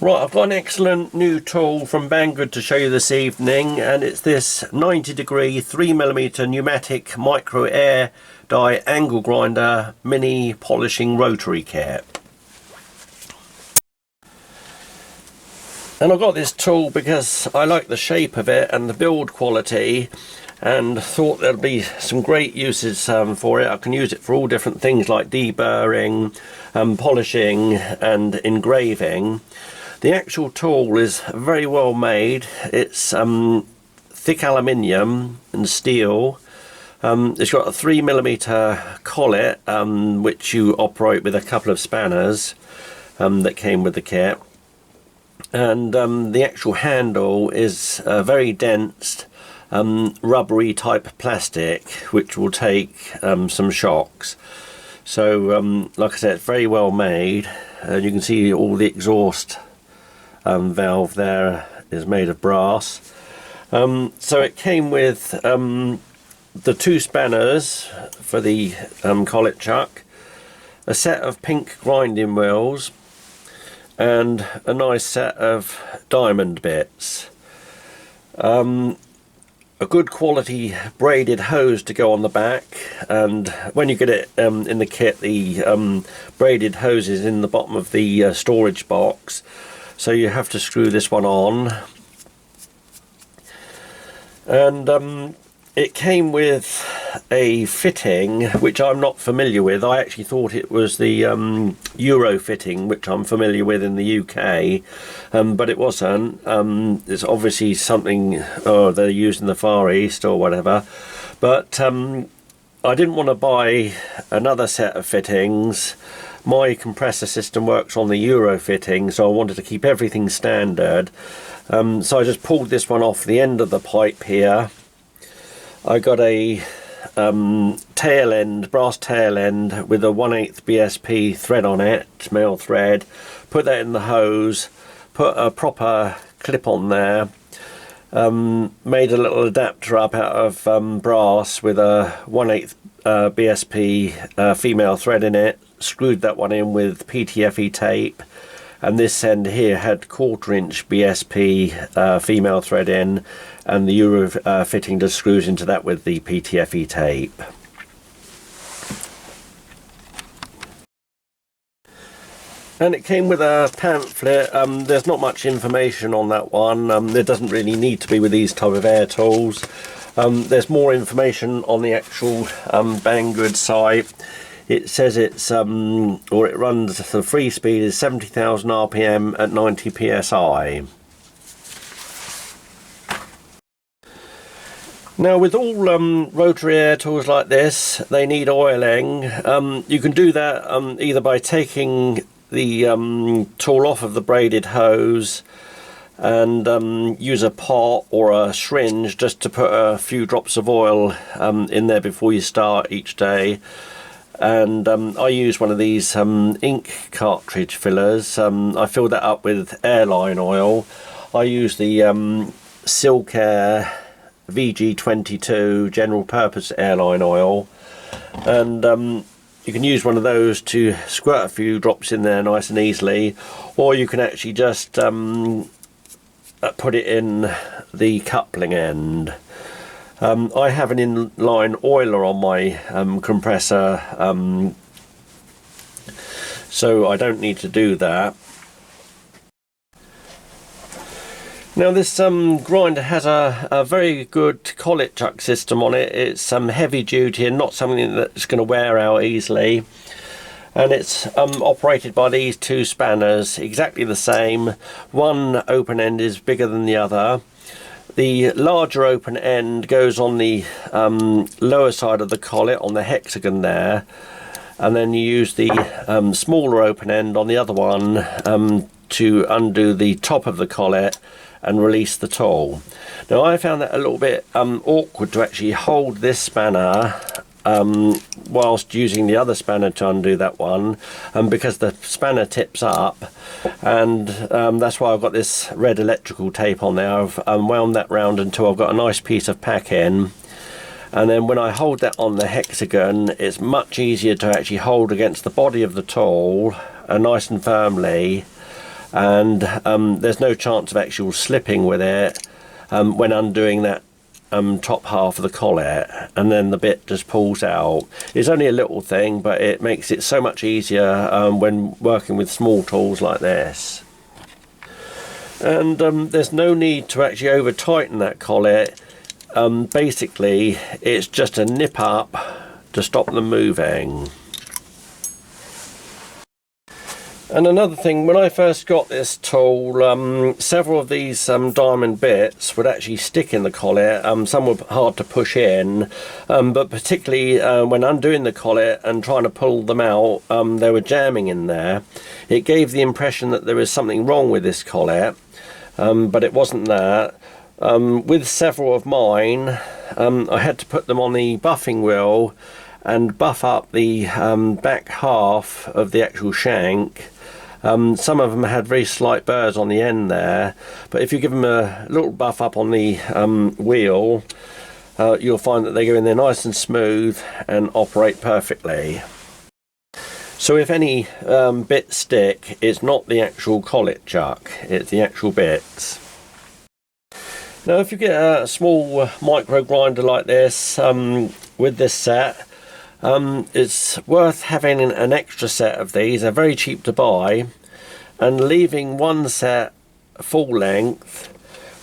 Right, I've got an excellent new tool from Banggood to show you this evening, and it's this 90-degree 3mm pneumatic micro air die angle grinder mini polishing rotary kit. And I got this tool because I like the shape of it and the build quality, and thought there'd be some great uses for it. I can use it for all different things like deburring, polishing and engraving. The actual tool is very well made. It's thick aluminium and steel. It's got a 3mm collet which you operate with a couple of spanners that came with the kit. And the actual handle is very dense rubbery type plastic, which will take some shocks. So like I said, it's very well made. You can see all the exhaust valve there is made of brass. So it came with the two spanners for the collet chuck, a set of pink grinding wheels, and a nice set of diamond bits. A good quality braided hose to go on the back, and when you get it in the kit, the braided hose is in the bottom of the storage box, so you have to screw this one on. And it came with a fitting which I'm not familiar with. I actually thought it was the Euro fitting, which I'm familiar with in the UK, but it wasn't. It's obviously something they're used in the Far East or whatever. But I didn't want to buy another set of fittings. My compressor system works on the Euro fitting, so I wanted to keep everything standard. So I just pulled this one off the end of the pipe here. I got a tail end, brass tail end with a 1/8 BSP thread on it, male thread. Put that in the hose, put a proper clip on there, made a little adapter up out of brass with a 1/8 BSP female thread in it, screwed that one in with PTFE tape, and this end here had 1/4" BSP female thread in, and the Euro fitting just screws into that with the PTFE tape. And it came with a pamphlet. There's not much information on that one. There doesn't really need to be with these type of air tools. There's more information on the actual Banggood site. It says it's or it runs, the free speed is 70,000 RPM at 90 PSI. Now, with all rotary air tools like this, they need oiling. You can do that either by taking the tool off of the braided hose and use a pot or a syringe just to put a few drops of oil in there before you start each day. And I use one of these ink cartridge fillers. I fill that up with airline oil. I use the Silkair VG22 general purpose airline oil, and you can use one of those to squirt a few drops in there nice and easily, or you can actually just put it in the coupling end. I have an inline oiler on my compressor, so I don't need to do that. Now, this grinder has a very good collet chuck system on it. It's heavy duty and not something that's going to wear out easily. And it's operated by these two spanners, exactly the same. One open end is bigger than the other. The larger open end goes on the lower side of the collet, on the hexagon there, and then you use the smaller open end on the other one to undo the top of the collet and release the tool. Now, I found that a little bit awkward to actually hold this spanner whilst using the other spanner to undo that one, because the spanner tips up, and that's why I've got this red electrical tape on there. I've wound that round until I've got a nice piece of pack in, and then when I hold that on the hexagon, it's much easier to actually hold against the body of the tool nice and firmly, and there's no chance of actual slipping with it when undoing that top half of the collet, and then the bit just pulls out. It's only a little thing, but it makes it so much easier when working with small tools like this. And there's no need to actually over tighten that collet. Basically it's just a nip up to stop them moving. And another thing, when I first got this tool, several of these diamond bits would actually stick in the collet. Some were hard to push in, but particularly when undoing the collet and trying to pull them out, they were jamming in there. It gave the impression that there was something wrong with this collet, but it wasn't that. With several of mine, I had to put them on the buffing wheel and buff up the back half of the actual shank. Some of them had very slight burrs on the end there, but if you give them a little buff up on the wheel, you'll find that they go in there nice and smooth and operate perfectly. So if any bits stick, it's not the actual collet chuck, it's the actual bits. Now if you get a small micro grinder like this with this set, it's worth having an extra set of these. They're very cheap to buy, and leaving one set full length.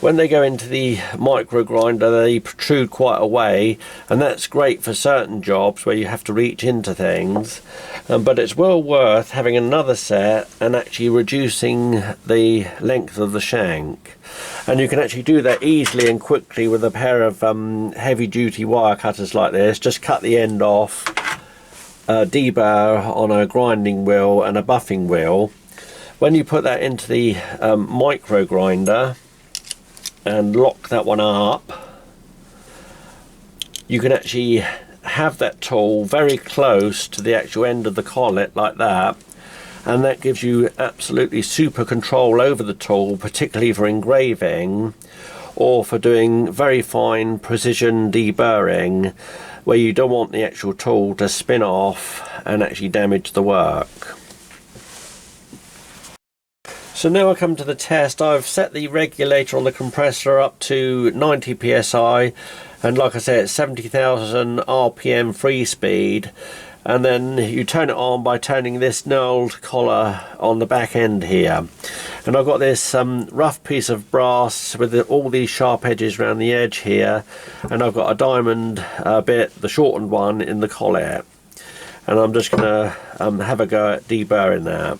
When they go into the micro grinder, they protrude quite a way, and that's great for certain jobs where you have to reach into things, but it's well worth having another set and actually reducing the length of the shank. And you can actually do that easily and quickly with a pair of heavy duty wire cutters like this. Just cut the end off, deburr on a grinding wheel and a buffing wheel. When you put that into the micro grinder and lock that one up, you can actually have that tool very close to the actual end of the collet like that, and that gives you absolutely super control over the tool, particularly for engraving or for doing very fine precision deburring where you don't want the actual tool to spin off and actually damage the work. So now I come to the test. I've set the regulator on the compressor up to 90 psi, and like I said, it's 70,000 RPM free speed, and then you turn it on by turning this knurled collar on the back end here. And I've got this rough piece of brass with all these sharp edges around the edge here, and I've got a diamond bit, the shortened one, in the collet, and I'm just going to have a go at deburring that.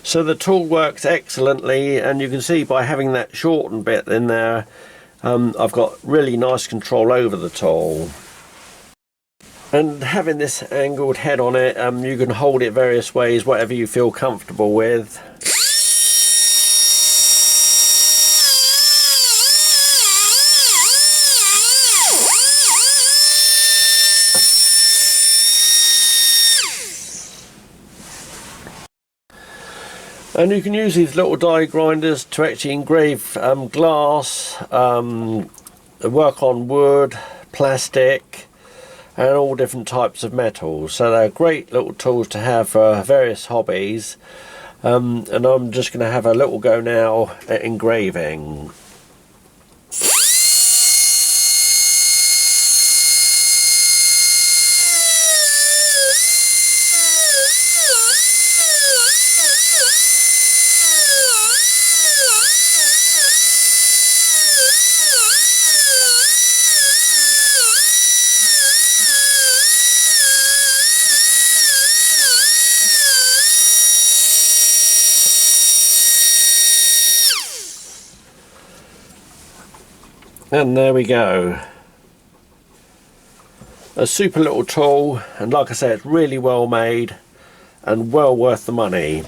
So the tool works excellently, and you can see by having that shortened bit in there, I've got really nice control over the tool. And having this angled head on it, you can hold it various ways, whatever you feel comfortable with. And you can use these little die grinders to actually engrave glass, work on wood, plastic, and all different types of metals. So they're great little tools to have for various hobbies. And I'm just going to have a little go now at engraving. And there we go. A super little tool, and like I say, it's really well made and well worth the money.